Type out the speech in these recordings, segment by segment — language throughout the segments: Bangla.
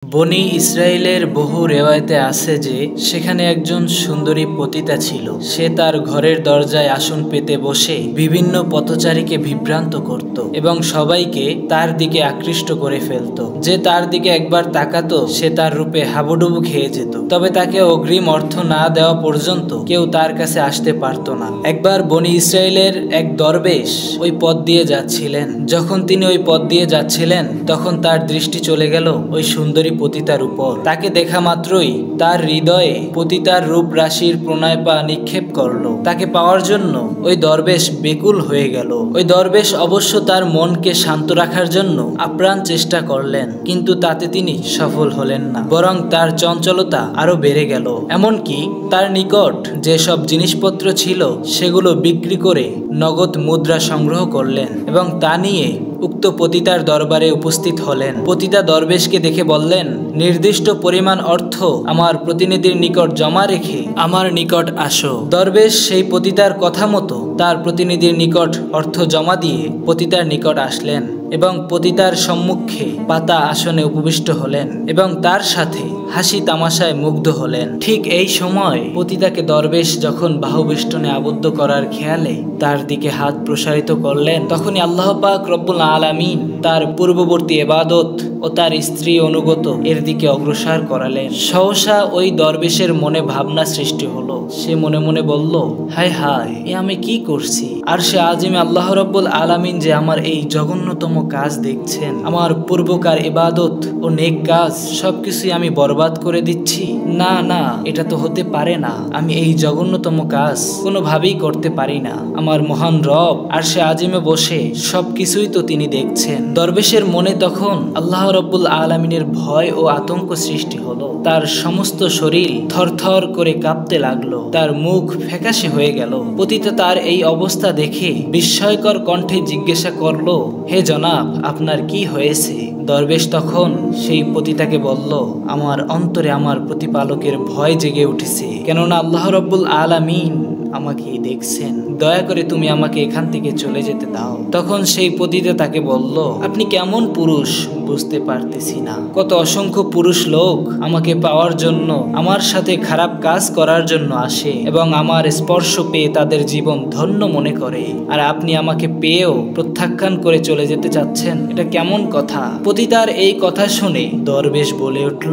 বনী ইসরাইলের বহু রেওয়ায়েতে আছে যে সেখানে একজন সুন্দরী পতিতা ছিল। সে তার ঘরের দরজায় আসন পেতে বসে বিভিন্ন পথচারীকে বিভ্রান্ত করত এবং সবাইকে তার দিকে আকৃষ্ট করে ফেলত। যে তার দিকে একবার তাকাতো সে তার রূপে হাবুডুবু খেয়ে যেত। তবে তাকে অগ্রিম অর্থ না দেওয়া পর্যন্ত কেউ তার কাছে আসতে পারত না। একবার বনী ইসরাইলের এক দরবেশ ওই পথ দিয়ে যাচ্ছিলেন। যখন তিনি ওই পথ দিয়ে যাচ্ছিলেন তখন তার দৃষ্টি চলে গেল ওই সুন্দরী পতিতার উপর। তাকে দেখা মাত্রই তার হৃদয়ে পতিতার রূপ রাশির প্রণয় পা নিক্ষেপ করলো। তাকে পাওয়ার জন্য ওই দরবেশ বেকুল হয়ে গেল। ওই দরবেশ অবশ্য তার মনকে শান্ত রাখার জন্য আপ্রাণ চেষ্টা করলেন, কিন্তু তাতে তিনি সফল হলেন না, বরং তার চঞ্চলতা আরো বেড়ে গেল। এমনকি তার নিকট যেসব জিনিসপত্র ছিল সেগুলো বিক্রি করে নগদ মুদ্রা সংগ্রহ করলেন এবং তা নিয়ে উক্ত পতিতার দরবারে উপস্থিত হলেন। পতিতা দরবেশকে দেখে বললেন, নির্দিষ্ট পরিমাণ অর্থ আমার প্রতিনিধির নিকট জমা রেখে আমার নিকট আসো। দরবেশ সেই পতিতার কথা মতো তার প্রতিনিধির নিকট অর্থ জমা দিয়ে পতিতার নিকট আসলেন এবং পতিতার সম্মুখে পাতা আসনে উপবিষ্ট হলেন এবং তার সাথে হাসি তামাশায় মুগ্ধ হলেন। ঠিক এই সময় পতিতাকে দরবেশ যখন বাহুবেষ্টনে আবদ্ধ করার খেয়ালে তার দিকে হাত প্রসারিত করলেন, তখনই আল্লাহ পাক রব্বুল আলামিন তার পূর্ববর্তী ইবাদত ও তার স্ত্রী অনুগত এর দিকে অগ্রসর করালেন। সহসা ওই দরবেশের মনে ভাবনা সৃষ্টি হলো। সে মনে মনে বলল, হায় হায়, এ আমি কি করছি? আর সে আজিমে আল্লাহ রব্বুল আলামিন যে আমার এই জঘন্যতম কাজ দেখছেন। আমার পূর্বকার ইবাদত ও নেক কাজ সবকিছুই আমি বরবাদ করে দিচ্ছি। না না, এটা তো হতে পারে না। আমি এই জঘন্যতম কাজ কোনোভাবেই করতে পারি না। আমার মহান রব আর সে আজিমে বসে সবকিছুই তো তিনি দেখছেন। দরবেশের মনে তখন আল্লাহ রব্বুল আলামিনের ভয় ও আতঙ্ক সৃষ্টি হলো। তার সমস্ত শরীর থরথর করে কাঁপতে লাগলো। তার মুখ ফ্যাকাশে হয়ে গেল। পতিতা তার এই অবস্থা দেখে বিস্ময়কর কণ্ঠে জিজ্ঞাসা করলো, হে জনাব, আপনার কি হয়েছে? দরবেশ তখন সেই পতিতাকে বলল, আমার অন্তরে আমার প্রতিপালকের ভয় জেগে উঠেছে, কেননা আল্লাহ রব্বুল আলামিন আমাকে দেখছেন। দয়া করে তুমি আমাকে এখান থেকে চলে যেতে দাও। তখন সেই পতিতা তাকে বলল, আপনি কেমন পুরুষ বুঝতে পারতেছি না। কত অসংখ্য পুরুষ লোক আমাকে পাওয়ার জন্য, আমার সাথে খারাপ কাজ করার জন্য আসে এবং আমার স্পর্শ পেয়ে তাদের জীবন ধন্য মনে করে, আর আপনি আমাকে পেয়েও প্রত্যাখ্যান করে চলে যেতে চাচ্ছেন? এটা কেমন কথা? পতিতার এই কথা শুনে দরবেশ বলে উঠল,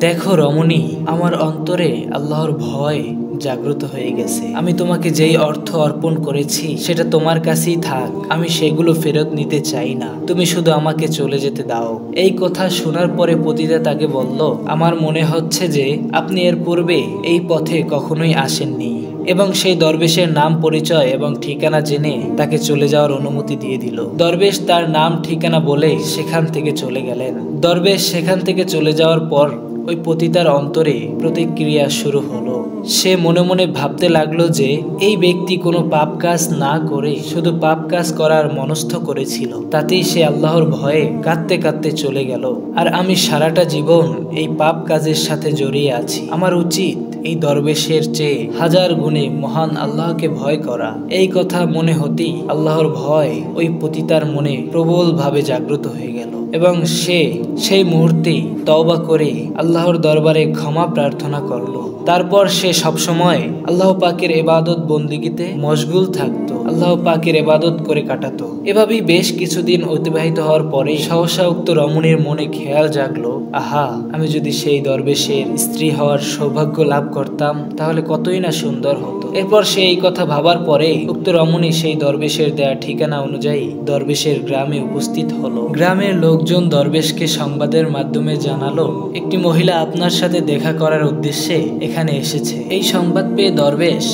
দেখো রমণী, আমার অন্তরে আল্লাহর ভয় জাগ্রত হয়ে গেছে। আমি তোমাকে যেই অর্থ অর্পণ করেছি সেটা তোমার কাছেই থাক। আমি সেগুলো ফেরত নিতে চাই না। তুমি শুধু আমাকে চলে যেতে দাও। এই কথা শোনার পরে পতিতা তাকে বলল, আমার মনে হচ্ছে যে আপনি এর পূর্বে এই পথে কখনোই আসেননি, এবং সেই দরবেশের নাম, পরিচয় এবং ঠিকানা জেনে তাকে চলে যাওয়ার অনুমতি দিয়ে দিল। দরবেশ তার নাম ঠিকানা বলে সেখান থেকে চলে গেলেন। দরবেশ সেখান থেকে চলে যাওয়ার পর ওই পতিতার অন্তরে প্রতিক্রিয়া শুরু হলো। সে মনে মনে ভাবতে লাগলো যে এই ব্যক্তি কোনো পাপ কাজ না করে শুধু পাপ কাজ করার মনস্থ করেছিল, তাতেই সে আল্লাহর ভয়ে কাঁদতে কাঁদতে চলে গেল। আর আমি সারাটা জীবন এই পাপ কাজের সাথে জড়িয়ে আছি। আমার উচিত এই দরবেশের চেয়ে হাজার গুণে মহান আল্লাহকে ভয় করা। এই কথা মনে হতেই আল্লাহর ভয় ওই পতিতার মনে প্রবল ভাবে জাগ্রত হয়ে গেল এবং সে সেই মুহূর্তেই তওবা করে আল্লাহর দরবারে ক্ষমা প্রার্থনা করলো। তারপর সে সবসময় আল্লাহ পাকের ইবাদত বন্দিগিতে মশগুল থাকতো, আল্লাহ পাকের ইবাদত করে কাটাতো। এভাবেই বেশ কিছুদিন অতিবাহিত হওয়ার পরে সহসা উক্ত রমণীর মনে খেয়াল জাগলো, আহা, আমি যদি সেই দরবেশের স্ত্রী হওয়ার সৌভাগ্য লাভ করতাম তাহলে কতই না সুন্দর হতো। এরপর সে এই কথা ভাবার পরে উক্ত রমণী সেই দরবেশের দেয়া ঠিকানা অনুযায়ী দরবেশের গ্রামে উপস্থিত হলো। গ্রামের লোকজন দরবেশকে সংবাদের মাধ্যমে জানালো, একটি মহিলা আপনার সাথে দেখা করার উদ্দেশ্যে এখানে এসেছে। এই সংবাদ পেয়ে দরবেশ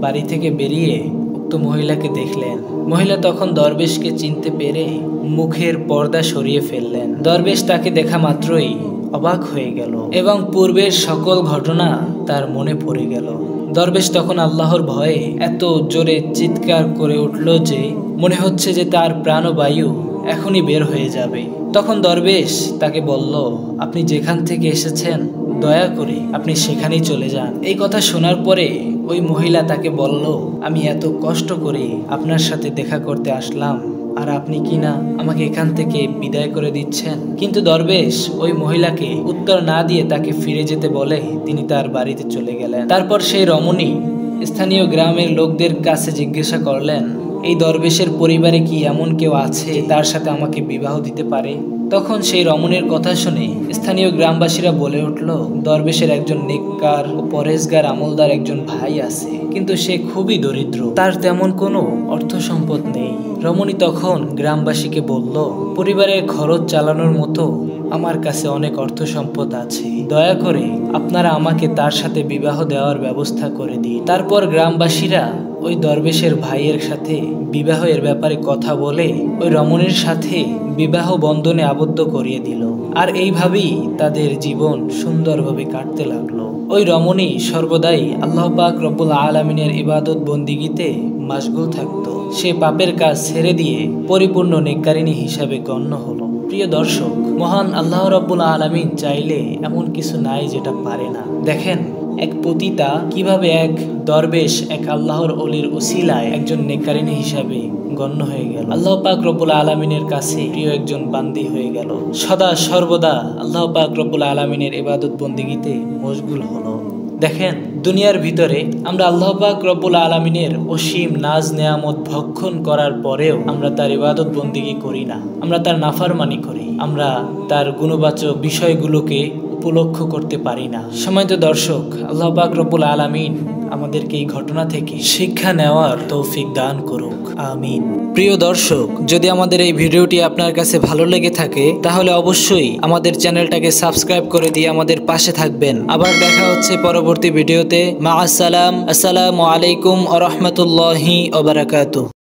বাড়ি থেকে বেরিয়ে উক্ত মহিলাকে দেখলেন। মহিলা তখন দরবেশকে চিনতে পেরে মুখের পর্দা সরিয়ে ফেললেন। দরবেশ তাকে দেখা মাত্রই অবাক হয়ে গেল এবং পূর্বের সকল ঘটনা তার মনে পড়ে গেল। দরবেশ তখন আল্লাহর ভয়ে এত জোরে চিৎকার করে উঠল যে মনে হচ্ছে যে তার প্রাণবায়ু এখনই বের হয়ে যাবে। তখন দরবেশ তাকে বলল, আপনি যেখান থেকে এসেছেন দয়া করে আপনি সেখানেই চলে যান। এই কথা শোনার পরে ওই মহিলা তাকে বলল, আমি এত কষ্ট করে আপনার সাথে দেখা করতে আসলাম, আর আপনি কি না আমাকে এখান থেকে বিদায় করে দিচ্ছেন? কিন্তু দরবেশ ওই মহিলাকে উত্তর না দিয়ে তাকে ফিরে যেতে বলে তিনি তার বাড়িতে চলে গেলেন। তারপর সেই রমণী স্থানীয় গ্রামের লোকদের কাছে জিজ্ঞাসা করলেন, এই দরবেশের পরিবারে কি এমন কেউ আছে তার সাথে আমাকে বিবাহ দিতে পারে? তখন সেই রমণীর কথা শুনে স্থানীয় গ্রামবাসীরা বলে উঠল, দরবেশের একজন নেককার ও পরেশগার আমলদার একজন ভাই আছে, কিন্তু সে খুবই দরিদ্র, তার তেমন কোনো অর্থ সম্পদ নেই। রমণী তখন গ্রামবাসীকে বলল, পরিবারের খরচ চালানোর মতো আমার কাছে অনেক অর্থ সম্পদ আছে, দয়া করে আপনারা আমাকে তার সাথে বিবাহ দেওয়ার ব্যবস্থা করে দিন। তারপর গ্রামবাসীরা ওই দরবেশের ভাইয়ের সাথে বিবাহের ব্যাপারে কথা বলে ওই রমণীর সাথে বিবাহ বন্ধনে আবদ্ধ করিয়ে দিল। আর এইভাবেই তাদের জীবন সুন্দরভাবে কাটতে লাগলো। ওই রমণী সর্বদাই আল্লাহ পাক রব্বুল আলামিনের ইবাদত বন্দিগিতে মাশগুল থাকতো। সে পাপের কাজ ছেড়ে দিয়ে পরিপূর্ণ নেককারিনী হিসাবে গণ্য হলো। প্রিয় দর্শক, মহান আল্লাহ রব্বুল আলামিন চাইলে এমন কিছু নাই যেটা পারে না। দেখেন এক পতিতা কিভাবে এক দরবেশ এক আল্লাহর অলির উসিলায় একজন নেককারিনী হিসাবে গণ্য হয়ে গেল, আল্লাহ পাক রব্বুল আলামিনের কাছে প্রিয় একজন বান্দি হয়ে গেল, সদা সর্বদা আল্লাহ পাক রব্বুল আলামিনের ইবাদত বন্দিগিতে মশগুল হলো। দেখেন দুনিয়ার ভিতরে আমরা আল্লাহ পাক রব্বুল আলামিনের অসীম নাজ নেয়ামত ভক্ষণ করার পরেও আমরা তার ইবাদত বন্দিগি করি না, আমরা তার নাফরমানি করি, আমরা তার গুণবাচক বিষয়গুলোকে উপলক্ষ করতে পারি না। সম্মানিত দর্শক, আল্লাহ পাক রব্বুল আলামিন আমাদেরকে এই ঘটনা থেকে শিক্ষা নেওয়ার তৌফিক দান করুক, আমিন। প্রিয় দর্শক, যদি আমাদের এই ভিডিওটি আপনার কাছে ভালো লেগে থাকে তাহলে অবশ্যই আমাদের চ্যানেলটাকে সাবস্ক্রাইব করে দিয়ে আমাদের পাশে থাকবেন। আবার দেখা হচ্ছে পরবর্তী ভিডিওতে। মা আসসালাম, আসসালামু আলাইকুম ওয়া রাহমাতুল্লাহি ওয়া বারাকাতুহু।